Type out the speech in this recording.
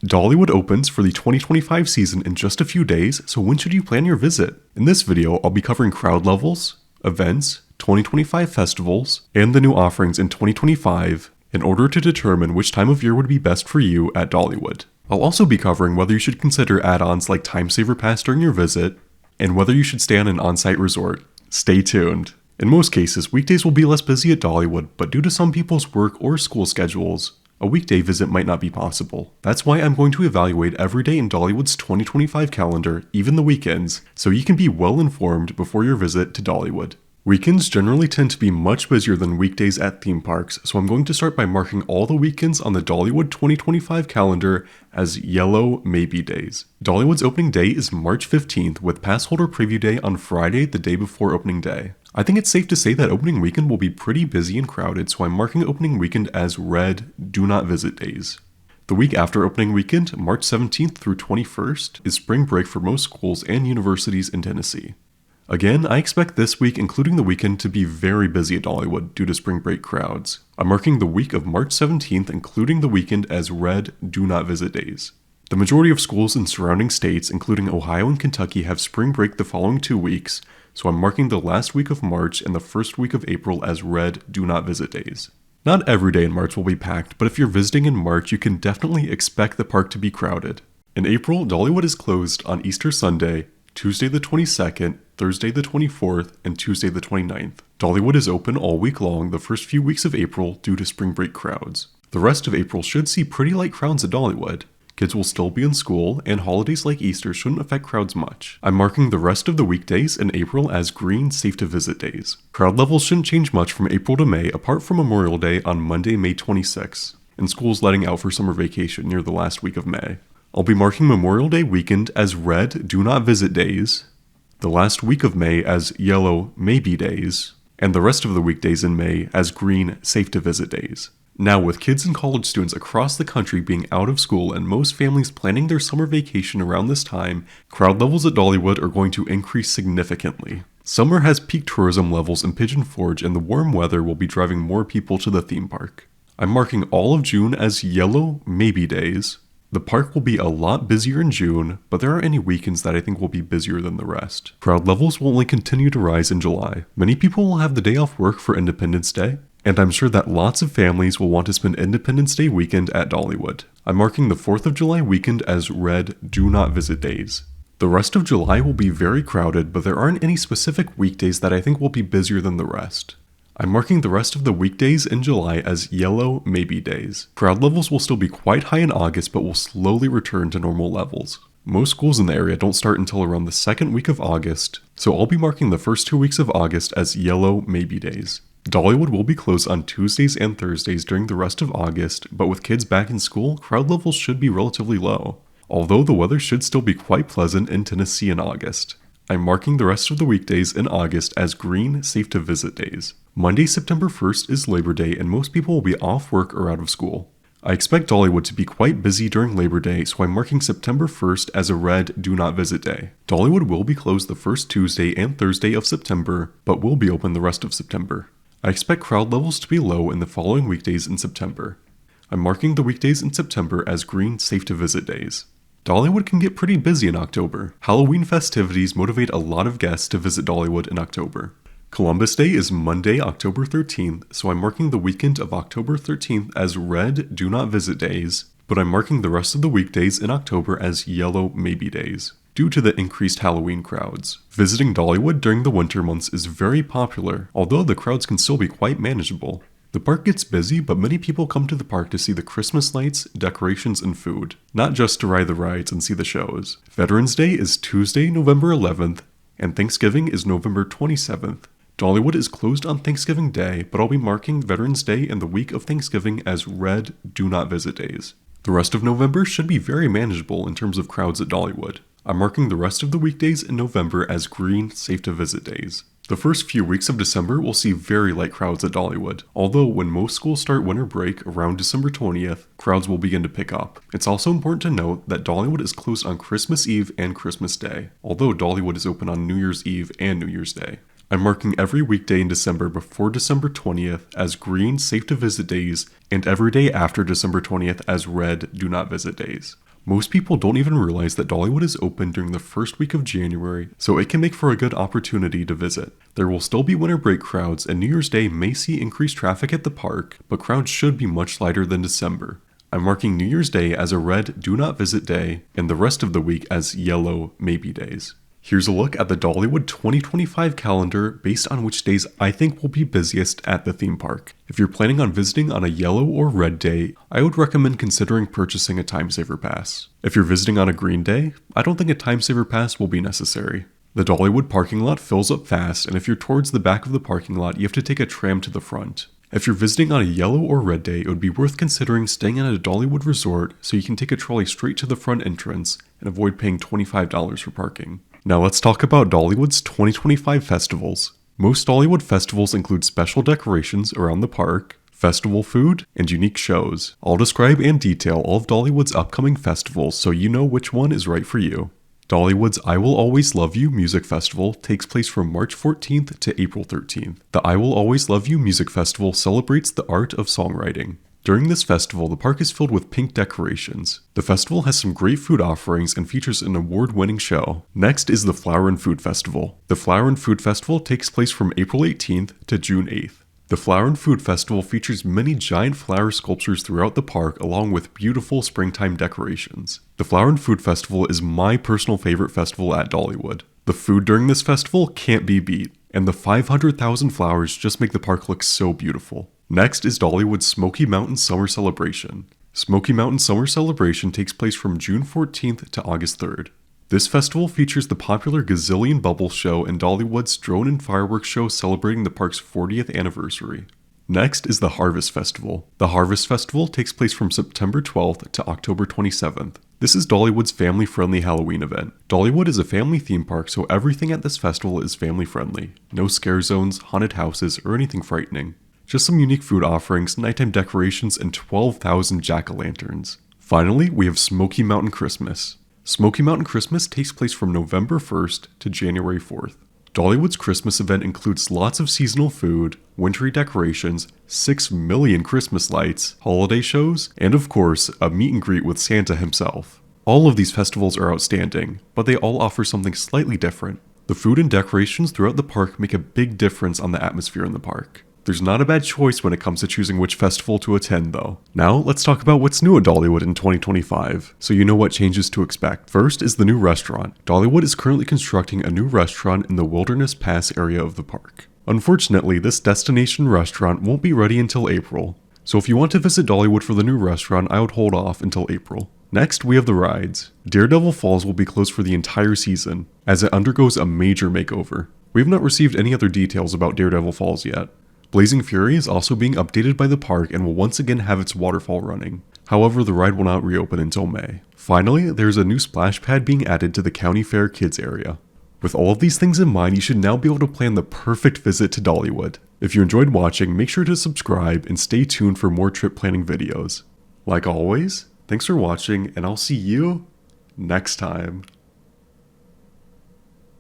Dollywood opens for the 2025 season in just a few days, so when should you plan your visit? In this video, I'll be covering crowd levels, events, 2025 festivals, and the new offerings in 2025 in order to determine which time of year would be best for you at Dollywood. I'll also be covering whether you should consider add-ons like Time Saver Pass during your visit, and whether you should stay on an on-site resort. Stay tuned. In most cases, weekdays will be less busy at Dollywood, but due to some people's work or school schedules, a weekday visit might not be possible. That's why I'm going to evaluate every day in Dollywood's 2025 calendar, even the weekends, so you can be well informed before your visit to Dollywood. Weekends generally tend to be much busier than weekdays at theme parks, so I'm going to start by marking all the weekends on the Dollywood 2025 calendar as yellow maybe days. Dollywood's opening day is March 15th, with pass holder preview day on Friday, the day before opening day. I think it's safe to say that opening weekend will be pretty busy and crowded, so I'm marking opening weekend as red do not visit days. The week after opening weekend, March 17th through 21st, is spring break for most schools and universities in Tennessee. Again, I expect this week, including the weekend, to be very busy at Dollywood due to spring break crowds. I'm marking the week of March 17th, including the weekend, as red do not visit days. The majority of schools in surrounding states, including Ohio and Kentucky, have spring break the following 2 weeks, so I'm marking the last week of March and the first week of April as red do not visit days. Not every day in March will be packed, but if you're visiting in March, you can definitely expect the park to be crowded. In April, Dollywood is closed on Easter Sunday, Tuesday the 22nd, Thursday the 24th, and Tuesday the 29th. Dollywood is open all week long the first few weeks of April due to spring break crowds. The rest of April should see pretty light crowds at Dollywood. Kids will still be in school, and holidays like Easter shouldn't affect crowds much. I'm marking the rest of the weekdays in April as green safe to visit days. Crowd levels shouldn't change much from April to May apart from Memorial Day on Monday, May 26th, and schools letting out for summer vacation near the last week of May. I'll be marking Memorial Day weekend as red do not visit days, the last week of May as yellow maybe days, and the rest of the weekdays in May as green safe to visit days. Now, with kids and college students across the country being out of school and most families planning their summer vacation around this time, crowd levels at Dollywood are going to increase significantly. Summer has peak tourism levels in Pigeon Forge, and the warm weather will be driving more people to the theme park. I'm marking all of June as yellow maybe days. The park will be a lot busier in June, but there aren't any weekends that I think will be busier than the rest. Crowd levels will only continue to rise in July. Many people will have the day off work for Independence Day, and I'm sure that lots of families will want to spend Independence Day weekend at Dollywood. I'm marking the 4th of July weekend as red do not visit days. The rest of July will be very crowded, but there aren't any specific weekdays that I think will be busier than the rest. I'm marking the rest of the weekdays in July as yellow maybe days. Crowd levels will still be quite high in August, but will slowly return to normal levels. Most schools in the area don't start until around the second week of August, so I'll be marking the first 2 weeks of August as yellow maybe days. Dollywood will be closed on Tuesdays and Thursdays during the rest of August, but with kids back in school, crowd levels should be relatively low, although the weather should still be quite pleasant in Tennessee in August. I'm marking the rest of the weekdays in August as green safe to visit days. Monday, September 1st is Labor Day, and most people will be off work or out of school. I expect Dollywood to be quite busy during Labor Day, so I'm marking September 1st as a red do not visit day. Dollywood will be closed the first Tuesday and Thursday of September, but will be open the rest of September. I expect crowd levels to be low in the following weekdays in September. I'm marking the weekdays in September as green safe to visit days. Dollywood can get pretty busy in October. Halloween festivities motivate a lot of guests to visit Dollywood in October. Columbus Day is Monday, October 13th, so I'm marking the weekend of October 13th as red do not visit days, but I'm marking the rest of the weekdays in October as yellow maybe days, due to the increased Halloween crowds. Visiting Dollywood during the winter months is very popular, although the crowds can still be quite manageable. The park gets busy, but many people come to the park to see the Christmas lights, decorations, and food, not just to ride the rides and see the shows. Veterans Day is Tuesday, November 11th, and Thanksgiving is November 27th. Dollywood is closed on Thanksgiving Day, but I'll be marking Veterans Day and the week of Thanksgiving as red do not visit days. The rest of November should be very manageable in terms of crowds at Dollywood. I'm marking the rest of the weekdays in November as green safe to visit days. The first few weeks of December will see very light crowds at Dollywood, although when most schools start winter break around December 20th, crowds will begin to pick up. It's also important to note that Dollywood is closed on Christmas Eve and Christmas Day, although Dollywood is open on New Year's Eve and New Year's Day. I'm marking every weekday in December before December 20th as green safe to visit days and every day after December 20th as red do not visit days. Most people don't even realize that Dollywood is open during the first week of January, so it can make for a good opportunity to visit. There will still be winter break crowds, and New Year's Day may see increased traffic at the park, but crowds should be much lighter than December. I'm marking New Year's Day as a red do not visit day, and the rest of the week as yellow maybe days. Here's a look at the Dollywood 2025 calendar based on which days I think will be busiest at the theme park. If you're planning on visiting on a yellow or red day, I would recommend considering purchasing a time saver pass. If you're visiting on a green day, I don't think a time saver pass will be necessary. The Dollywood parking lot fills up fast, and if you're towards the back of the parking lot, you have to take a tram to the front. If you're visiting on a yellow or red day, it would be worth considering staying at a Dollywood resort so you can take a trolley straight to the front entrance and avoid paying $25 for parking. Now let's talk about Dollywood's 2025 festivals. Most Dollywood festivals include special decorations around the park, festival food, and unique shows. I'll describe and detail all of Dollywood's upcoming festivals so you know which one is right for you. Dollywood's I Will Always Love You Music Festival takes place from March 14th to April 13th. The I Will Always Love You Music Festival celebrates the art of songwriting. During this festival, the park is filled with pink decorations. The festival has some great food offerings and features an award-winning show. Next is the Flower and Food Festival. The Flower and Food Festival takes place from April 18th to June 8th. The Flower and Food Festival features many giant flower sculptures throughout the park along with beautiful springtime decorations. The Flower and Food Festival is my personal favorite festival at Dollywood. The food during this festival can't be beat, and the 500,000 flowers just make the park look so beautiful. Next is Dollywood's Smoky Mountain Summer Celebration. Smoky Mountain Summer Celebration takes place from June 14th to August 3rd. This festival features the popular Gazillion Bubble Show and Dollywood's Drone and Fireworks Show celebrating the park's 40th anniversary. Next is the Harvest Festival. The Harvest Festival takes place from September 12th to October 27th. This is Dollywood's family-friendly Halloween event. Dollywood is a family theme park, so everything at this festival is family-friendly. No scare zones, haunted houses, or anything frightening. Just some unique food offerings, nighttime decorations, and 12,000 jack-o'-lanterns. Finally, we have Smoky Mountain Christmas. Smoky Mountain Christmas takes place from November 1st to January 4th. Dollywood's Christmas event includes lots of seasonal food, wintry decorations, 6 million Christmas lights, holiday shows, and of course, a meet and greet with Santa himself. All of these festivals are outstanding, but they all offer something slightly different. The food and decorations throughout the park make a big difference on the atmosphere in the park. There's not a bad choice when it comes to choosing which festival to attend though. Now let's talk about what's new at Dollywood in 2025, so you know what changes to expect. First is the new restaurant. Dollywood is currently constructing a new restaurant in the Wilderness Pass area of the park. Unfortunately, this destination restaurant won't be ready until April, so if you want to visit Dollywood for the new restaurant, I would hold off until April. Next, we have the rides. Daredevil Falls will be closed for the entire season, as it undergoes a major makeover. We have not received any other details about Daredevil Falls yet. Blazing Fury is also being updated by the park and will once again have its waterfall running. However, the ride will not reopen until May. Finally, there's a new splash pad being added to the County Fair Kids area. With all of these things in mind, you should now be able to plan the perfect visit to Dollywood. If you enjoyed watching, make sure to subscribe and stay tuned for more trip planning videos. Like always, thanks for watching, and I'll see you next time.